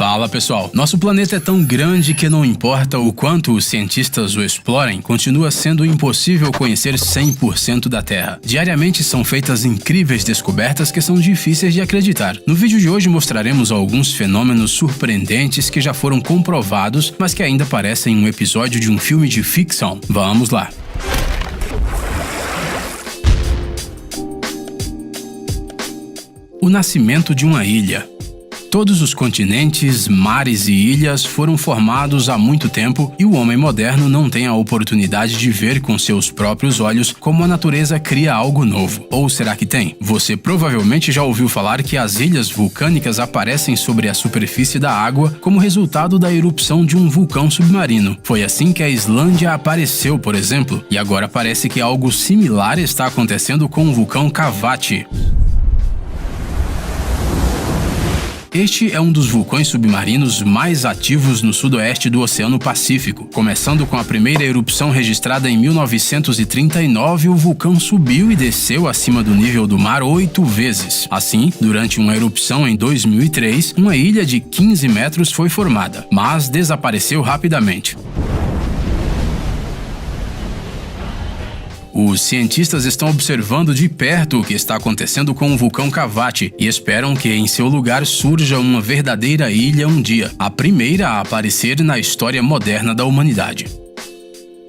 Fala pessoal, nosso planeta é tão grande que não importa o quanto os cientistas o explorem, continua sendo impossível conhecer 100% da Terra. Diariamente são feitas incríveis descobertas que são difíceis de acreditar. No vídeo de hoje mostraremos alguns fenômenos surpreendentes que já foram comprovados, mas que ainda parecem um episódio de um filme de ficção. Vamos lá! O nascimento de uma ilha. Todos os continentes, mares e ilhas foram formados há muito tempo e o homem moderno não tem a oportunidade de ver com seus próprios olhos como a natureza cria algo novo. Ou será que tem? Você provavelmente já ouviu falar que as ilhas vulcânicas aparecem sobre a superfície da água como resultado da erupção de um vulcão submarino. Foi assim que a Islândia apareceu, por exemplo, e agora parece que algo similar está acontecendo com o vulcão Kavati. Este é um dos vulcões submarinos mais ativos no sudoeste do Oceano Pacífico. Começando com a primeira erupção registrada em 1939, o vulcão subiu e desceu acima do nível do mar 8 vezes. Assim, durante uma erupção em 2003, uma ilha de 15 metros foi formada, mas desapareceu rapidamente. Os cientistas estão observando de perto o que está acontecendo com o vulcão Kavati e esperam que em seu lugar surja uma verdadeira ilha um dia, a primeira a aparecer na história moderna da humanidade.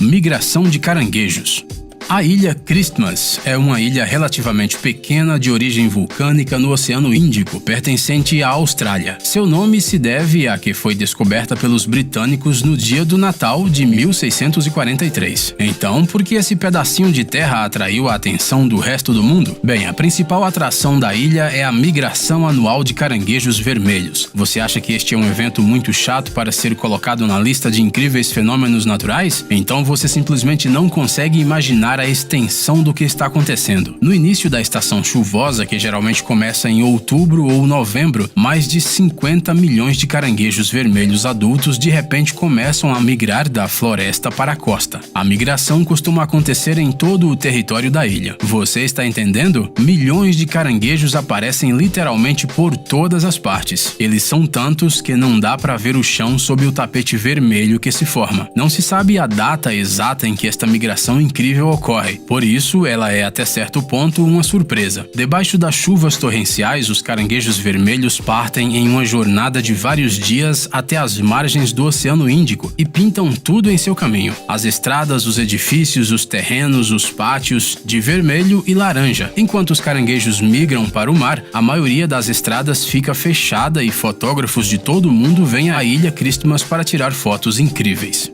Migração de caranguejos. A ilha Christmas é uma ilha relativamente pequena de origem vulcânica no Oceano Índico, pertencente à Austrália. Seu nome se deve a que foi descoberta pelos britânicos no dia do Natal de 1643. Então, por que esse pedacinho de terra atraiu a atenção do resto do mundo? Bem, a principal atração da ilha é a migração anual de caranguejos vermelhos. Você acha que este é um evento muito chato para ser colocado na lista de incríveis fenômenos naturais? Então você simplesmente não consegue imaginar a extensão do que está acontecendo. No início da estação chuvosa, que geralmente começa em outubro ou novembro, mais de 50 milhões de caranguejos vermelhos adultos de repente começam a migrar da floresta para a costa. A migração costuma acontecer em todo o território da ilha. Você está entendendo? Milhões de caranguejos aparecem literalmente por todas as partes. Eles são tantos que não dá para ver o chão sob o tapete vermelho que se forma. Não se sabe a data exata em que esta migração incrível ocorre. Por isso, ela é até certo ponto uma surpresa. Debaixo das chuvas torrenciais, os caranguejos vermelhos partem em uma jornada de vários dias até as margens do Oceano Índico e pintam tudo em seu caminho. As estradas, os edifícios, os terrenos, os pátios, de vermelho e laranja. Enquanto os caranguejos migram para o mar, a maioria das estradas fica fechada e fotógrafos de todo o mundo vêm à ilha Christmas para tirar fotos incríveis.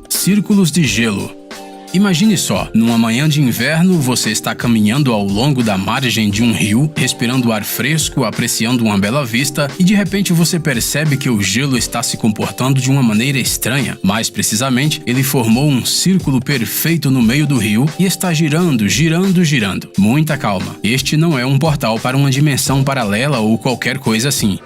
Círculos de gelo. Imagine só, numa manhã de inverno, você está caminhando ao longo da margem de um rio, respirando ar fresco, apreciando uma bela vista e de repente você percebe que o gelo está se comportando de uma maneira estranha. Mais precisamente, ele formou um círculo perfeito no meio do rio e está girando, girando, girando. Muita calma. Este não é um portal para uma dimensão paralela ou qualquer coisa assim.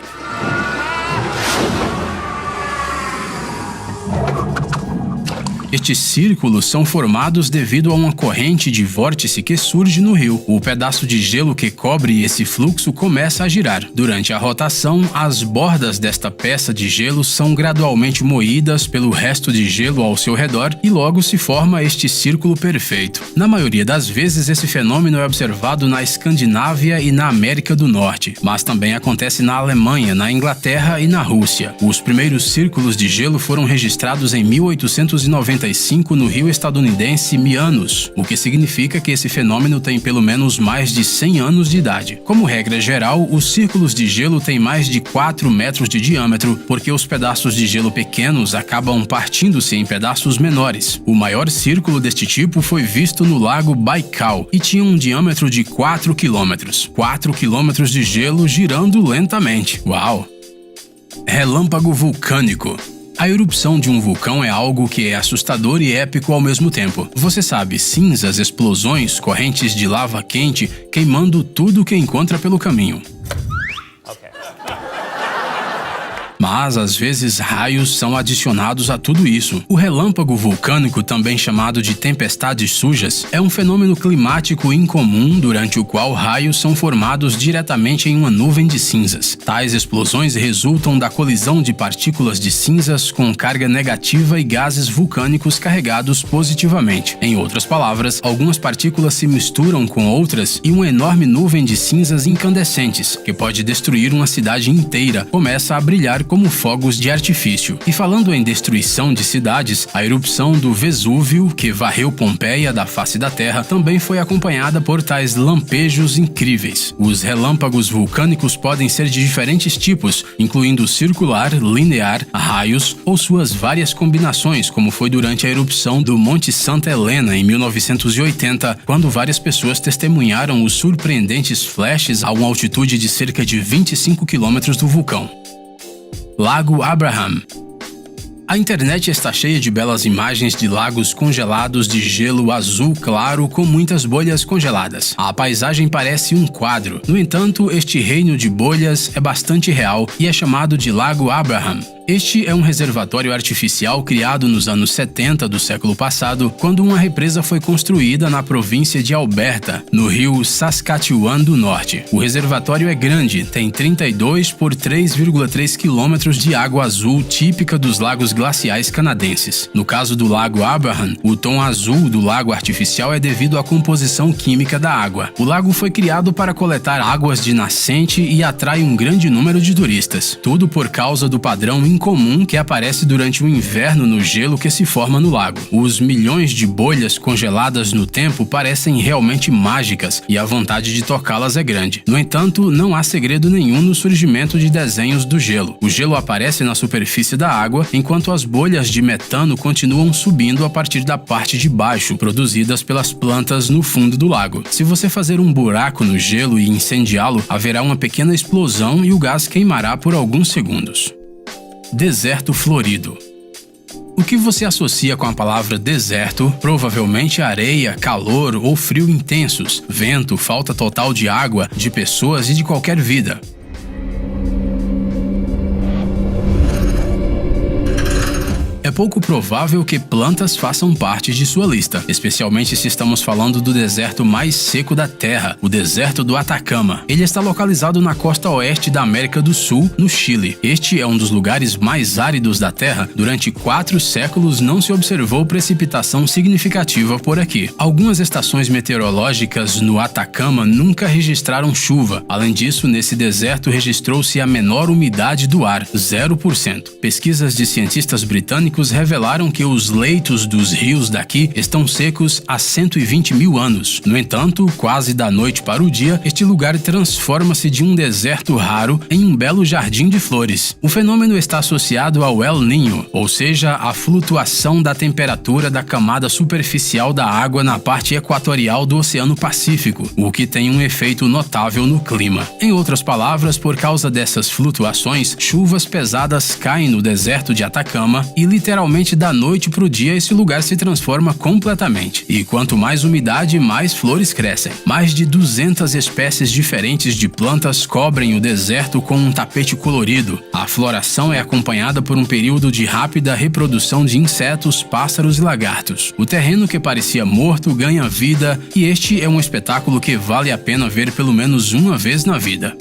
Estes círculos são formados devido a uma corrente de vórtice que surge no rio. O pedaço de gelo que cobre esse fluxo começa a girar. Durante a rotação, as bordas desta peça de gelo são gradualmente moídas pelo resto de gelo ao seu redor e logo se forma este círculo perfeito. Na maioria das vezes, esse fenômeno é observado na Escandinávia e na América do Norte, mas também acontece na Alemanha, na Inglaterra e na Rússia. Os primeiros círculos de gelo foram registrados em 1895 no rio estadunidense Mianos, o que significa que esse fenômeno tem pelo menos mais de 100 anos de idade. Como regra geral, os círculos de gelo têm mais de 4 metros de diâmetro, porque os pedaços de gelo pequenos acabam partindo-se em pedaços menores. O maior círculo deste tipo foi visto no lago Baikal e tinha um diâmetro de 4 quilômetros. 4 quilômetros de gelo girando lentamente. Uau! Relâmpago vulcânico. A erupção de um vulcão é algo que é assustador e épico ao mesmo tempo. Você sabe, cinzas, explosões, correntes de lava quente, queimando tudo que encontra pelo caminho. mas às vezes raios são adicionados a tudo isso. O relâmpago vulcânico, também chamado de tempestades sujas, é um fenômeno climático incomum durante o qual raios são formados diretamente em uma nuvem de cinzas. Tais explosões resultam da colisão de partículas de cinzas com carga negativa e gases vulcânicos carregados positivamente. Em outras palavras, algumas partículas se misturam com outras e uma enorme nuvem de cinzas incandescentes, que pode destruir uma cidade inteira, começa a brilhar como fogos de artifício. E falando em destruição de cidades, a erupção do Vesúvio, que varreu Pompeia da face da Terra, também foi acompanhada por tais lampejos incríveis. Os relâmpagos vulcânicos podem ser de diferentes tipos, incluindo circular, linear, raios ou suas várias combinações, como foi durante a erupção do Monte Santa Helena em 1980, quando várias pessoas testemunharam os surpreendentes flashes a uma altitude de cerca de 25 quilômetros do vulcão. Lago Abraham. A internet está cheia de belas imagens de lagos congelados de gelo azul claro com muitas bolhas congeladas. A paisagem parece um quadro. No entanto, este reino de bolhas é bastante real e é chamado de Lago Abraham. Este é um reservatório artificial criado nos anos 70 do século passado, quando uma represa foi construída na província de Alberta, no rio Saskatchewan do Norte. O reservatório é grande, tem 32 por 3,3 quilômetros de água azul típica dos lagos glaciais canadenses. No caso do Lago Abraham, o tom azul do lago artificial é devido à composição química da água. O lago foi criado para coletar águas de nascente e atrai um grande número de turistas, tudo por causa do padrão incomum que aparece durante o inverno no gelo que se forma no lago. Os milhões de bolhas congeladas no tempo parecem realmente mágicas e a vontade de tocá-las é grande. No entanto, não há segredo nenhum no surgimento de desenhos do gelo. O gelo aparece na superfície da água, enquanto as bolhas de metano continuam subindo a partir da parte de baixo, produzidas pelas plantas no fundo do lago. Se você fazer um buraco no gelo e incendiá-lo, haverá uma pequena explosão e o gás queimará por alguns segundos. Deserto florido. O que você associa com a palavra deserto? Provavelmente areia, calor ou frio intensos, vento, falta total de água, de pessoas e de qualquer vida. É pouco provável que plantas façam parte de sua lista, especialmente se estamos falando do deserto mais seco da Terra, o deserto do Atacama. Ele está localizado na costa oeste da América do Sul, no Chile. Este é um dos lugares mais áridos da Terra. Durante 4 séculos não se observou precipitação significativa por aqui. Algumas estações meteorológicas no Atacama nunca registraram chuva. Além disso, nesse deserto registrou-se a menor umidade do ar, 0%. Pesquisas de cientistas britânicos revelaram que os leitos dos rios daqui estão secos há 120 mil anos. No entanto, quase da noite para o dia, este lugar transforma-se de um deserto raro em um belo jardim de flores. O fenômeno está associado ao El Niño, ou seja, a flutuação da temperatura da camada superficial da água na parte equatorial do Oceano Pacífico, o que tem um efeito notável no clima. Em outras palavras, por causa dessas flutuações, chuvas pesadas caem no deserto de Atacama e literalmente da noite para o dia esse lugar se transforma completamente. E quanto mais umidade, mais flores crescem. Mais de 200 espécies diferentes de plantas cobrem o deserto com um tapete colorido. A floração é acompanhada por um período de rápida reprodução de insetos, pássaros e lagartos. O terreno que parecia morto ganha vida e este é um espetáculo que vale a pena ver pelo menos uma vez na vida.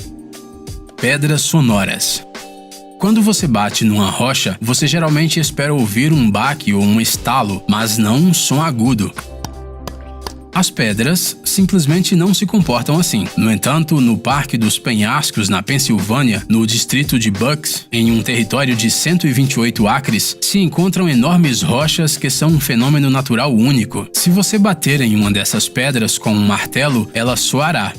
Pedras sonoras. Quando você bate numa rocha, você geralmente espera ouvir um baque ou um estalo, mas não um som agudo. As pedras simplesmente não se comportam assim. No entanto, no Parque dos Penhascos, na Pensilvânia, no distrito de Bucks, em um território de 128 acres, se encontram enormes rochas que são um fenômeno natural único. Se você bater em uma dessas pedras com um martelo, ela soará.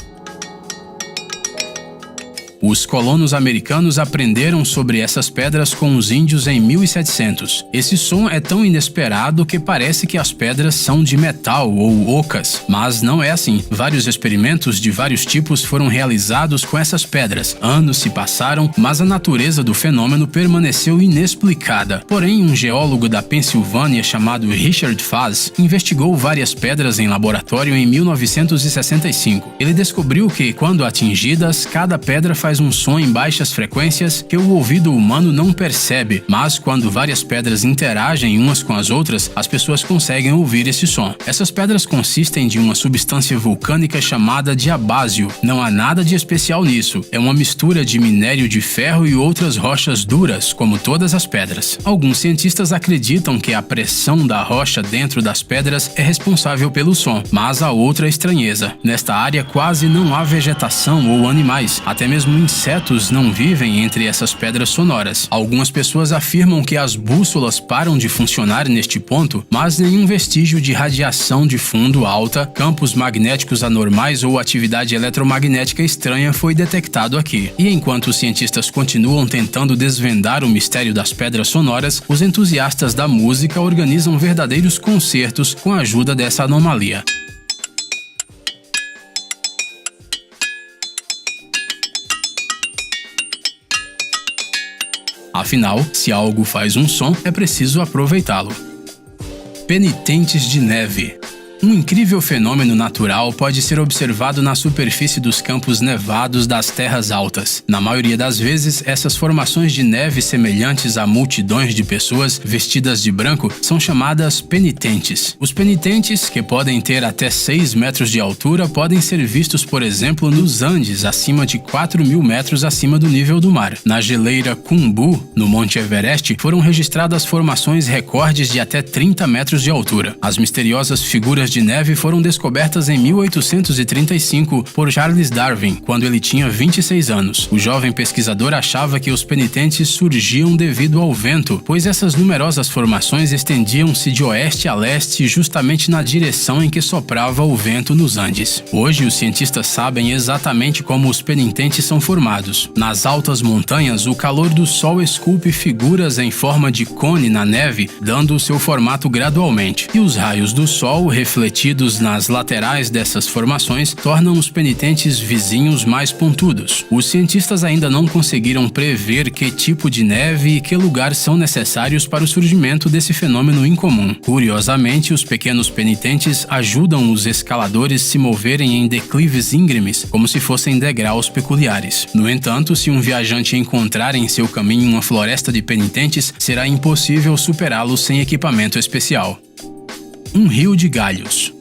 Os colonos americanos aprenderam sobre essas pedras com os índios em 1700. Esse som é tão inesperado que parece que as pedras são de metal ou ocas, mas não é assim. Vários experimentos de vários tipos foram realizados com essas pedras. Anos se passaram, mas a natureza do fenômeno permaneceu inexplicada. Porém, um geólogo da Pensilvânia chamado Richard Faz investigou várias pedras em laboratório em 1965. Ele descobriu que, quando atingidas, cada pedra faz faz um som em baixas frequências que o ouvido humano não percebe, mas quando várias pedras interagem umas com as outras, as pessoas conseguem ouvir esse som. Essas pedras consistem de uma substância vulcânica chamada diabásio. Não há nada de especial nisso. É uma mistura de minério de ferro e outras rochas duras, como todas as pedras. Alguns cientistas acreditam que a pressão da rocha dentro das pedras é responsável pelo som, mas há outra estranheza. Nesta área quase não há vegetação ou animais, até mesmo insetos não vivem entre essas pedras sonoras. Algumas pessoas afirmam que as bússolas param de funcionar neste ponto, mas nenhum vestígio de radiação de fundo alta, campos magnéticos anormais ou atividade eletromagnética estranha foi detectado aqui. E enquanto os cientistas continuam tentando desvendar o mistério das pedras sonoras, os entusiastas da música organizam verdadeiros concertos com a ajuda dessa anomalia. Afinal, se algo faz um som, é preciso aproveitá-lo. Penitentes de neve. Um incrível fenômeno natural pode ser observado na superfície dos campos nevados das terras altas. Na maioria das vezes, essas formações de neve semelhantes a multidões de pessoas vestidas de branco são chamadas penitentes. Os penitentes, que podem ter até 6 metros de altura, podem ser vistos, por exemplo, nos Andes, acima de 4.000 metros acima do nível do mar. Na geleira Khumbu, no Monte Everest, foram registradas formações recordes de até 30 metros de altura. As misteriosas figuras de neve foram descobertas em 1835 por Charles Darwin, quando ele tinha 26 anos. O jovem pesquisador achava que os penitentes surgiam devido ao vento, pois essas numerosas formações estendiam-se de oeste a leste justamente na direção em que soprava o vento nos Andes. Hoje, os cientistas sabem exatamente como os penitentes são formados. Nas altas montanhas, o calor do sol esculpe figuras em forma de cone na neve, dando o seu formato gradualmente. E os raios do sol, refletidos nas laterais dessas formações, tornam os penitentes vizinhos mais pontudos. Os cientistas ainda não conseguiram prever que tipo de neve e que lugar são necessários para o surgimento desse fenômeno incomum. Curiosamente, os pequenos penitentes ajudam os escaladores a se moverem em declives íngremes, como se fossem degraus peculiares. No entanto, se um viajante encontrar em seu caminho uma floresta de penitentes, será impossível superá-los sem equipamento especial. Um rio de galhos.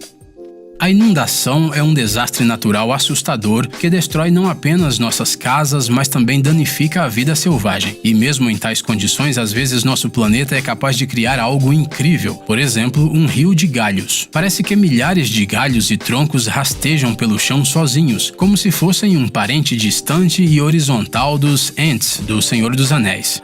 A inundação é um desastre natural assustador que destrói não apenas nossas casas, mas também danifica a vida selvagem. E mesmo em tais condições, às vezes nosso planeta é capaz de criar algo incrível. Por exemplo, um rio de galhos. Parece que milhares de galhos e troncos rastejam pelo chão sozinhos, como se fossem um parente distante e horizontal dos Ents, do Senhor dos Anéis.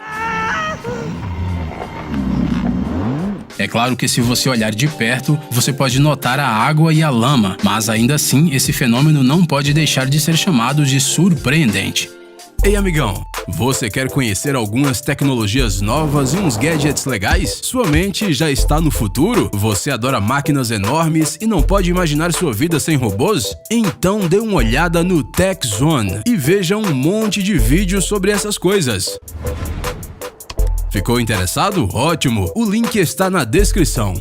É claro que se você olhar de perto, você pode notar a água e a lama, mas ainda assim esse fenômeno não pode deixar de ser chamado de surpreendente. Ei, amigão! Você quer conhecer algumas tecnologias novas e uns gadgets legais? Sua mente já está no futuro? Você adora máquinas enormes e não pode imaginar sua vida sem robôs? Então dê uma olhada no Tech Zone e veja um monte de vídeos sobre essas coisas. Ficou interessado? Ótimo! O link está na descrição.